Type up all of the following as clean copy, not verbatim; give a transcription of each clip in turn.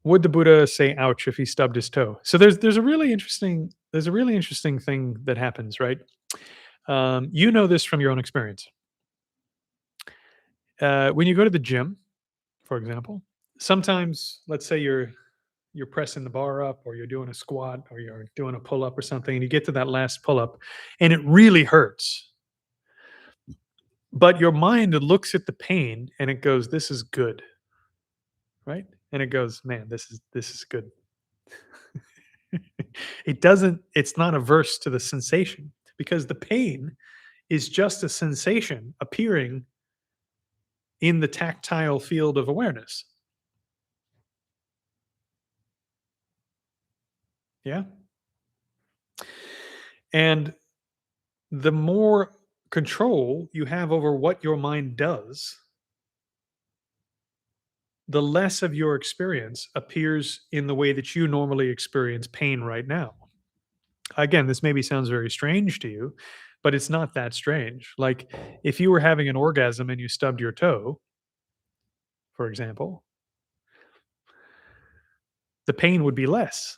Would the Buddha say "ouch" if he stubbed his toe? So there's a really interesting thing that happens, right? You know this from your own experience. When you go to the gym, for example, sometimes let's say you're pressing the bar up or you're doing a squat or you're doing a pull up or something and you get to that last pull up and it really hurts. But your mind looks at the pain and it goes, "This is good," right? And it goes, "Man, this is good." It's not averse to the sensation because the pain is just a sensation appearing in the tactile field of awareness. Yeah. And the more control you have over what your mind does, the less of your experience appears in the way that you normally experience pain right now. Again, this maybe sounds very strange to you, but it's not that strange. Like if you were having an orgasm and you stubbed your toe, for example, the pain would be less.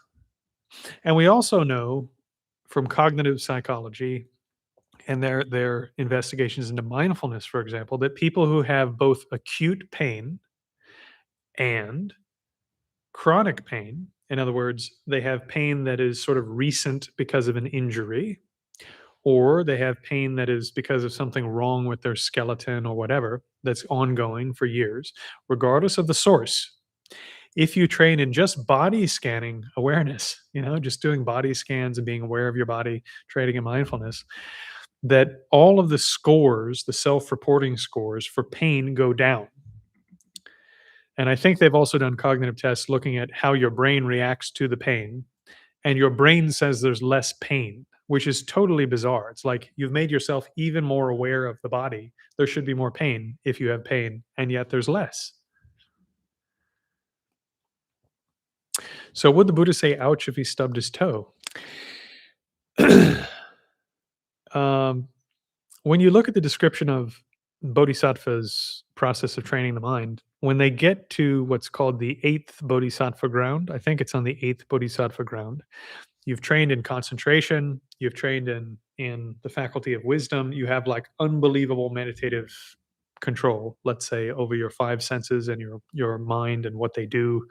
And we also know from cognitive psychology and their investigations into mindfulness, for example, that people who have both acute pain and chronic pain, in other words, they have pain that is sort of recent because of an injury, or they have pain that is because of something wrong with their skeleton or whatever that's ongoing for years, regardless of the source. If you train in just body scanning awareness, just doing body scans and being aware of your body, training in mindfulness, that all of the scores, the self reporting scores for pain go down. And I think they've also done cognitive tests looking at how your brain reacts to the pain. And your brain says there's less pain, which is totally bizarre. It's like you've made yourself even more aware of the body. There should be more pain if you have pain, and yet there's less. So, would the Buddha say ouch if he stubbed his toe? um, when you look at the description of Bodhisattva's process of training the mind, when they get to what's called the eighth Bodhisattva ground, I think it's on the eighth Bodhisattva ground. You've trained in concentration, you've trained in the faculty of wisdom, you have like unbelievable meditative control, let's say, over your five senses and your mind and what they do.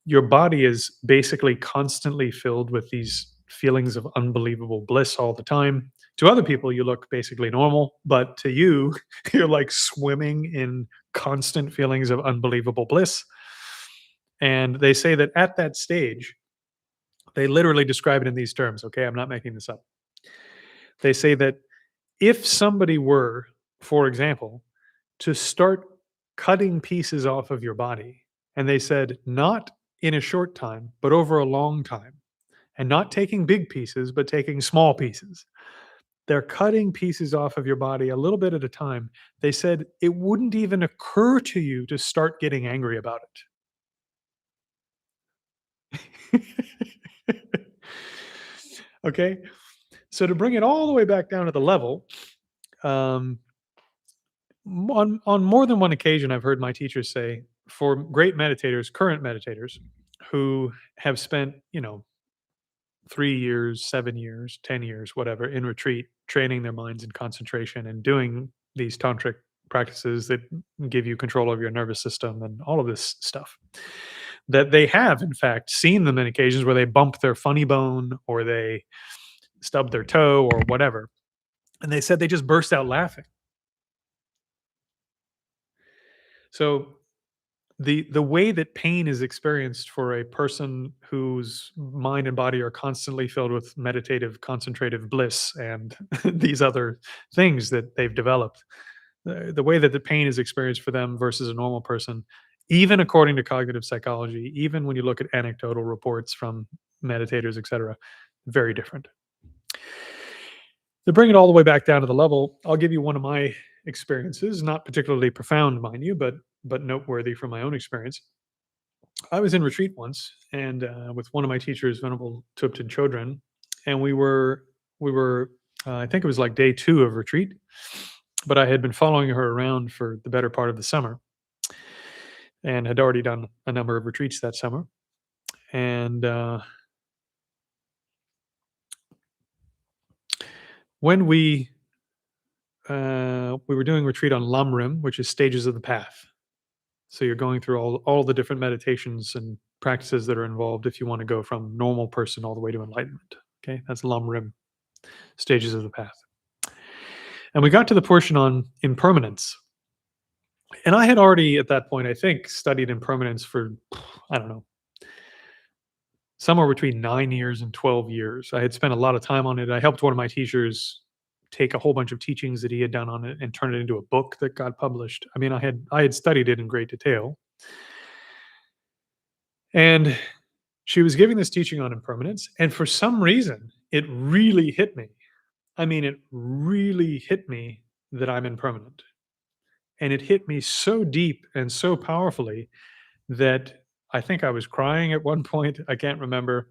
Your body is basically constantly filled with these feelings of unbelievable bliss all the time. To other people, you look basically normal, but to you, you're like swimming in constant feelings of unbelievable bliss. And they say that at that stage, they literally describe it in these terms. Okay, I'm not making this up. They say that if somebody were, for example, to start cutting pieces off of your body, and they said not in a short time, but over a long time, and not taking big pieces, but taking small pieces. They're cutting pieces off of your body a little bit at a time. They said it wouldn't even occur to you to start getting angry about it. Okay. So to bring it all the way back down to the level, um, on more than one occasion, I've heard my teachers say for great meditators, current meditators, who have spent 3 years, 7 years, 10 years, whatever, in retreat, training their minds in concentration and doing these tantric practices that give you control of your nervous system and all of this stuff. That they have, in fact, seen them in occasions where they bump their funny bone or they stub their toe or whatever. And they said they just burst out laughing. So the way that pain is experienced for a person whose mind and body are constantly filled with meditative concentrative bliss and these other things that they've developed, the way that the pain is experienced for them versus a normal person, even according to cognitive psychology, even when you look at anecdotal reports from meditators, etc., very different. To bring it all the way back down to the level, I'll give you one of my experiences, not particularly profound, mind you, but noteworthy from my own experience. I was in retreat once, and with one of my teachers, Venerable Thupten Chodron, and we were I think it was like day 2 of retreat, but I had been following her around for the better part of the summer. and had already done a number of retreats that summer. And when we were doing retreat on Lamrim, which is stages of the path. So you're going through all the different meditations and practices that are involved if you want to go from normal person all the way to enlightenment. Okay, that's Lamrim, stages of the path. And we got to the portion on impermanence. And I had already at that point, I think, studied impermanence for, I don't know, somewhere between 9 years and 12 years. I had spent a lot of time on it. I helped one of my teachers take a whole bunch of teachings that he had done on it and turn it into a book that got published. I mean, I had studied it in great detail. And she was giving this teaching on impermanence, and for some reason, it really hit me. I mean, it really hit me that I'm impermanent. And it hit me so deep and so powerfully that I think I was crying at one point. I can't remember,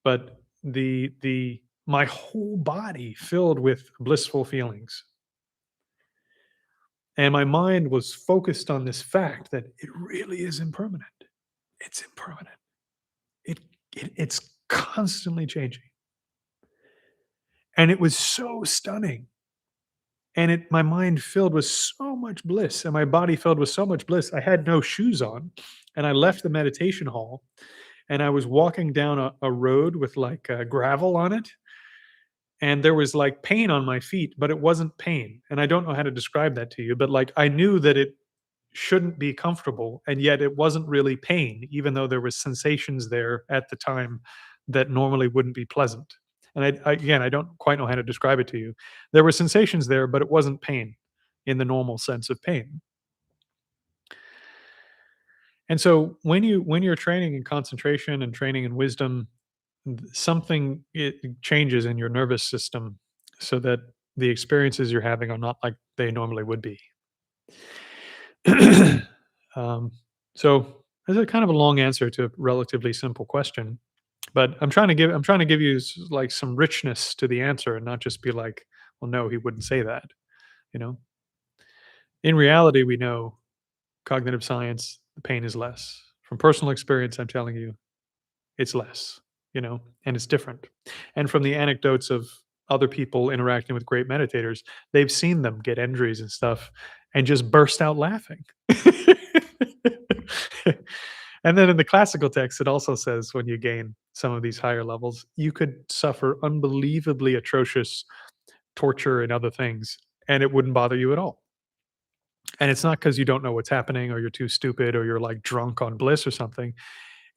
but the my whole body filled with blissful feelings. And my mind was focused on this fact that it really is impermanent. It's impermanent. It, it's constantly changing. And it was so stunning. And my mind filled with so much bliss and my body filled with so much bliss. I had no shoes on, and I left the meditation hall, and I was walking down a road with like gravel on it, and there was like pain on my feet, but it wasn't pain. And I don't know how to describe that to you, but like I knew that it shouldn't be comfortable, and yet it wasn't really pain, even though there was sensations there at the time that normally wouldn't be pleasant. And again, I don't quite know how to describe it to you. There were sensations there, but it wasn't pain in the normal sense of pain. And so when you're training in concentration and training in wisdom, something it changes in your nervous system so that the experiences you're having are not like they normally would be. um, so there's a kind of a long answer to a relatively simple question, but I'm trying to give you like some richness to the answer and not just be like, well, no, he wouldn't say that. You know, in reality, we know cognitive science, the pain is less. From personal experience, I'm telling you, it's less. And it's different. And from the anecdotes of other people interacting with great meditators, they've seen them get injuries and stuff and just burst out laughing. And then in the classical text, it also says when you gain some of these higher levels, you could suffer unbelievably atrocious torture and other things, and it wouldn't bother you at all. And it's not because you don't know what's happening or you're too stupid or you're like drunk on bliss or something.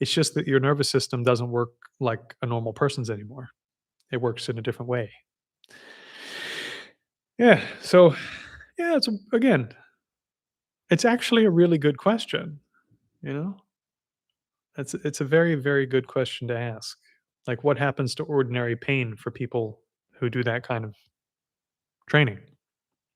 It's just that your nervous system doesn't work like a normal person's anymore. It works in a different way. Yeah. So, yeah, again, it's actually a really good question. You know, it's a very very good question to ask. Like, what happens to ordinary pain for people who do that kind of training?